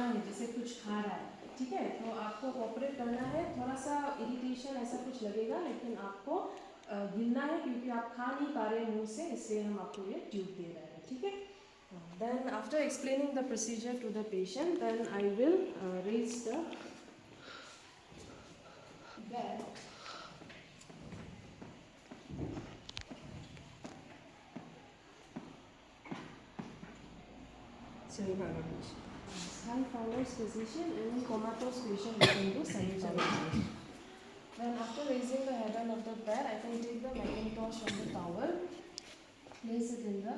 है, जैसे कुछ खा रहा है, ठीक है, तो आपको कोऑपरेट करना है। थोड़ा सा इरिटेशन ऐसा कुछ लगेगा, लेकिन आपको गिनना है क्योंकि आप खा नहीं पा रहे मुंह से, इसलिए हम आपको ये ट्यूब दे रहे हैं, ठीक है। Then after explaining the procedure to the patient, then I will raise the bed. High-fivers position and comatose patient we can do semi-fivers. Then after raising the head of the bed, I can take the Macintosh on the towel, place it in the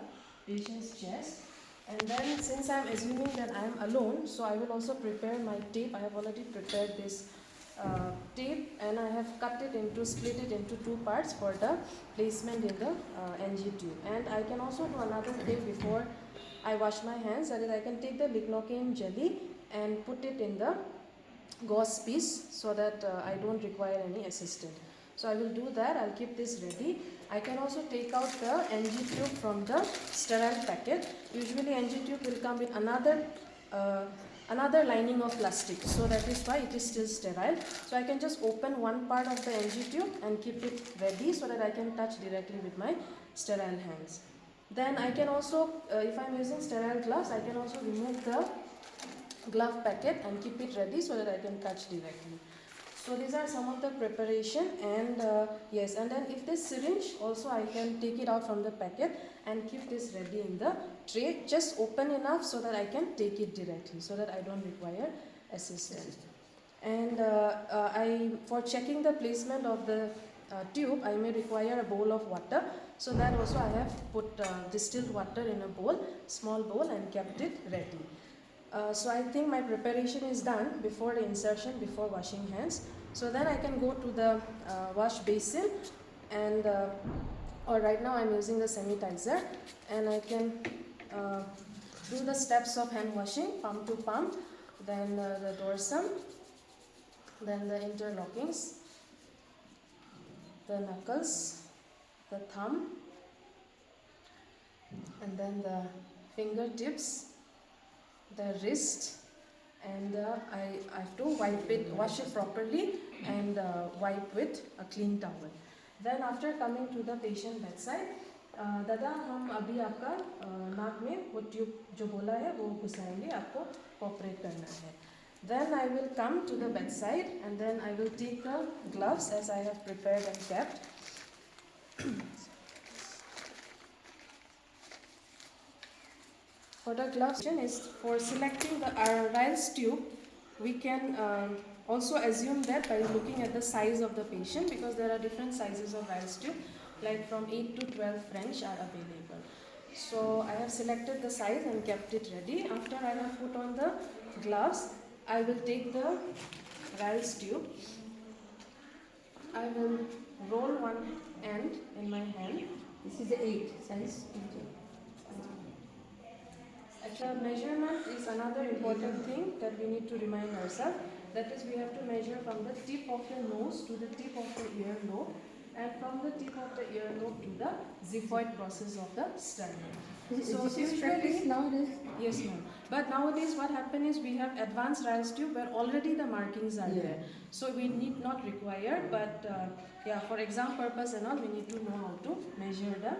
patient's chest, and then since I am assuming that I am alone, so I will also prepare my tape. I have already prepared this tape and I have split it into two parts for the placement in the NG tube. And I can also do another tape before I wash my hands, that is I can take the lignocaine jelly and put it in the gauze piece so that I don't require any assistant. So I will do that. I'll keep this ready. I can also take out the NG tube from the sterile packet. Usually NG tube will come with another lining of plastic, so that is why it is still sterile. So I can just open one part of the NG tube and keep it ready so that I can touch directly with my sterile hands. Then I can also, if I am using sterile gloves, I can also remove the glove packet and keep it ready so that I can touch directly. So these are some of the preparation, and yes, and then if this syringe also I can take it out from the packet and keep this ready in the tray, just open enough so that I can take it directly, so that I don't require assistance. And for checking the placement of the tube, I may require a bowl of water. So that also I have put distilled water in a bowl, small bowl, and kept it ready. So I think my preparation is done before the insertion, before washing hands. So then I can go to the wash basin, and or right now I'm using the sanitizer, and I can do the steps of hand washing, palm to palm, then the dorsum, then the interlockings, the knuckles, the thumb, and then the fingertips, the wrist, and I have to wash it properly, and wipe with a clean towel. Then after coming to the patient bedside, दादा हम अभी आपका नाक में वो tube जो बोला है वो घुसाएंगे, आपको कॉपरेट करना है. Then I will come to the bedside, and then I will take the gloves as I have prepared and kept. For the gloves is for selecting the Ryle's tube, we can also assume that by looking at the size of the patient, because there are different sizes of Ryle's tube, like from 8 to 12 French are available. So I have selected the size and kept it ready. After I have put on the gloves, I will take the Ryle's tube. I will roll one end in my hand. This is the 8 size. The measurement is another important thing that we need to remind ourselves. That is, we have to measure from the tip of the nose to the tip of the earlobe, and from the tip of the earlobe to the xiphoid process of the sternum. So this is practice nowadays? Yes, ma'am. But nowadays what happens is we have advanced Ryle's tube where already the markings are there. So we need not require, but yeah, for exam purpose and all, we need to know how to measure the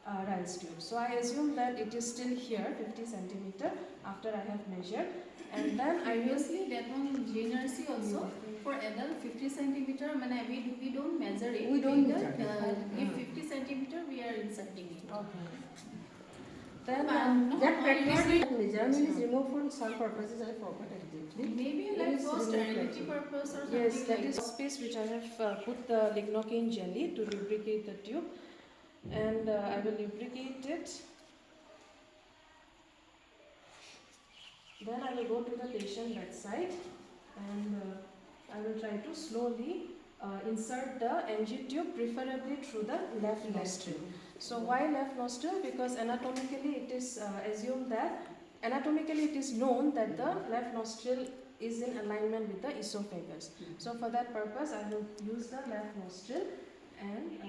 Ryle's tube. So I assume that it is still here, 50 centimeter after I have measured. And then I will Previously that one JNRC also for adult 50 centimeter, we don't measure it. We don't measure. If 50 centimeter we are inserting it. Okay. Then that practice measurement is removed for some purposes. I forgot exactly. Maybe like for sterility purpose or something. yes, that like is space which I have put the lignocaine jelly to lubricate the tube, and I will lubricate it. Then I will go to the patient bedside, and I will try to slowly insert the NG tube, preferably through the left nostril. So why left nostril? Because anatomically it is anatomically it is known that the left nostril is in alignment with the esophagus. So for that purpose I will use the left nostril, and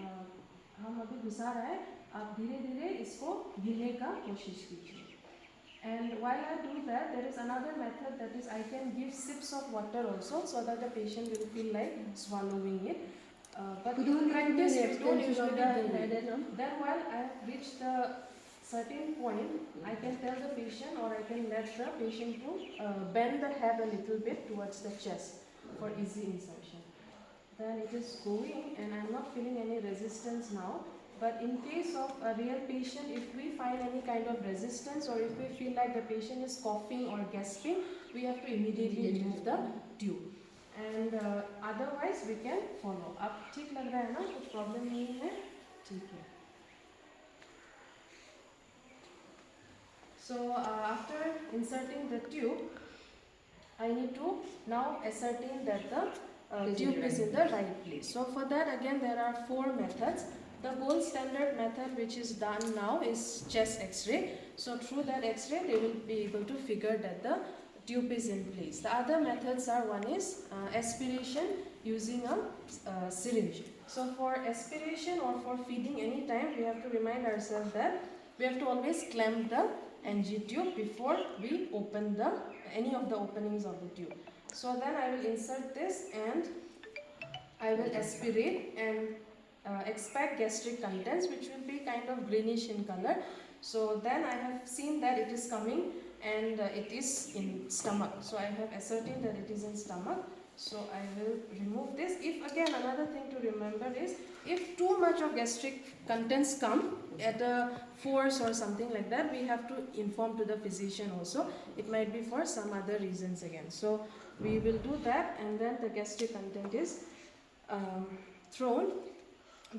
हम अभी घुसा रहा है, आप धीरे धीरे इसको गिरने का कोशिश कीजिए. And while I do that, there is another method, that is I can give sips of water also, so that the patient will feel like swallowing it. But You in don't practice, need we don't extension usually of do the it. head and all. Then while I have reached the certain point, I can tell the patient, or I can let the patient to bend the head a little bit towards the chest for easy insertion. Then it is going, and I am not feeling any resistance now. But in case of a real patient, if we find any kind of resistance, or if we feel like the patient is coughing or gasping, we have to immediately remove the tube. And otherwise we can follow up. ठीक लग रहा है ना, कुछ problem नहीं है, ठीक है. So after inserting the tube, I need to now ascertain that the tube is in the right place. So for that, again, there are 4 methods. The gold standard method which is done now is chest x-ray. So through that x-ray, they will be able to figure that the tube is in place. The other methods are, one is aspiration using a syringe. So for aspiration or for feeding anytime, we have to remind ourselves that we have to always clamp the NG tube before we open any of the openings of the tube. So then I will insert this and I will aspirate and extract gastric contents, which will be kind of greenish in color. So then I have seen that it is coming, and it is in stomach. So I have ascertained that it is in stomach. So I will remove this. If again, another thing to remember is, if too much of gastric contents come at a force or something like that, we have to inform to the physician also. It might be for some other reasons again. So we will do that, and then the gastric content is thrown.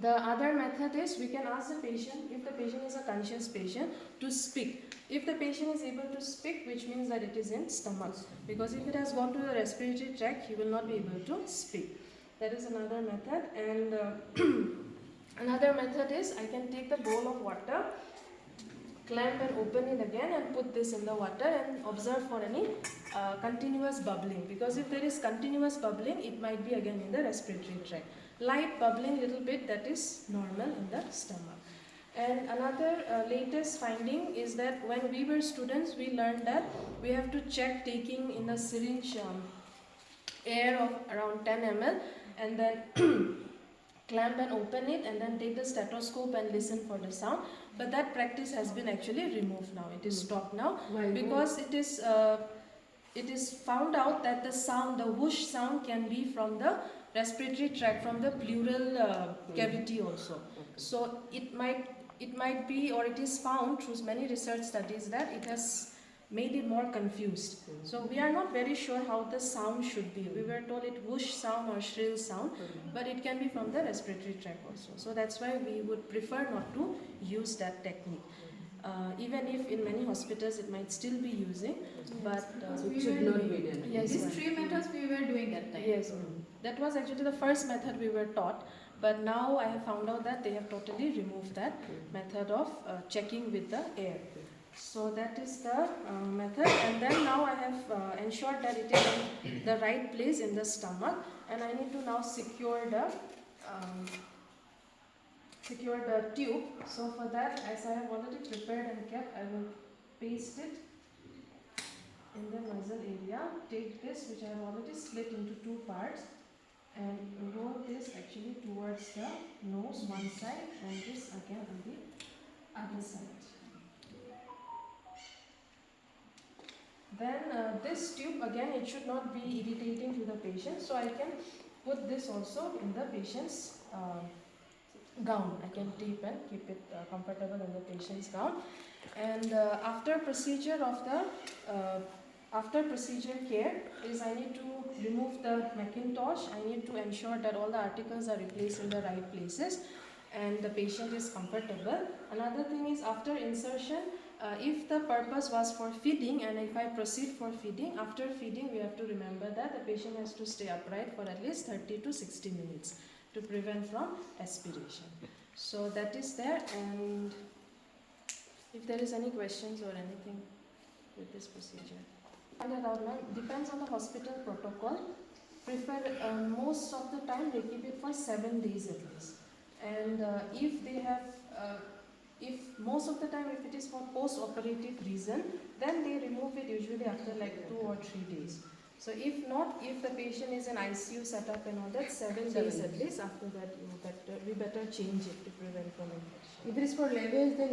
The other method is, we can ask the patient, if the patient is a conscious patient, to speak. If the patient is able to speak, which means that it is in stomach, because if it has gone to the respiratory tract, he will not be able to speak. That is another method. And another method is, I can take the bowl of water, clamp and open it again, and put this in the water and observe for any continuous bubbling, because if there is continuous bubbling, it might be again in the respiratory tract. Light bubbling little bit, that is normal in the stomach. And another latest finding is that when we were students, we learned that we have to check taking in a syringe air of around 10 ml, and then clamp and open it, and then take the stethoscope and listen for the sound. But that practice has been actually removed now. It is stopped now. Why? Because it is found out that the sound, the whoosh sound, can be from the respiratory tract, from the pleural cavity also. So it might be, or it is found through many research studies, that it has made it more confused. So we are not very sure how the sound should be. We were told it whoosh sound or shrill sound, but it can be from the respiratory tract also. So that's why we would prefer not to use that technique. Even if in many hospitals it might still be using, but It should not be done. Yes, These ma'am. 3 methods we were doing that time. Yes, that was actually the first method we were taught, but now I have found out that they have totally removed that method of checking with the air. So that is the method, and then now I have ensured that it is in the right place in the stomach, and I need to now secure the tube. So for that, as I have already prepared and kept, I will paste it in the muzzle area. Take this, which I have already split into 2 parts, and roll this actually towards the nose one side, and this again on the other side. Then this tube, again, it should not be irritating to the patient, so I can put this also in the patient's gown. I can tape and keep it comfortable in the patient's gown. And after procedure care is, I need to remove the Macintosh. I need to ensure that all the articles are replaced in the right places and the patient is comfortable. Another thing is, after insertion, if the purpose was for feeding, and if I proceed for feeding, after feeding we have to remember that the patient has to stay upright for at least 30 to 60 minutes to prevent from aspiration. So that is there, and if there is any questions or anything with this procedure. Depends on the hospital protocol. Most of the time they keep it for 7 days at least. And if if most of the time if it is for post-operative reason, then they remove it usually after like 2 or 3 days. So if not, if the patient is in ICU setup and all that, 7 days at least, after that we better change it to prevent from infection. If it is for lavage, then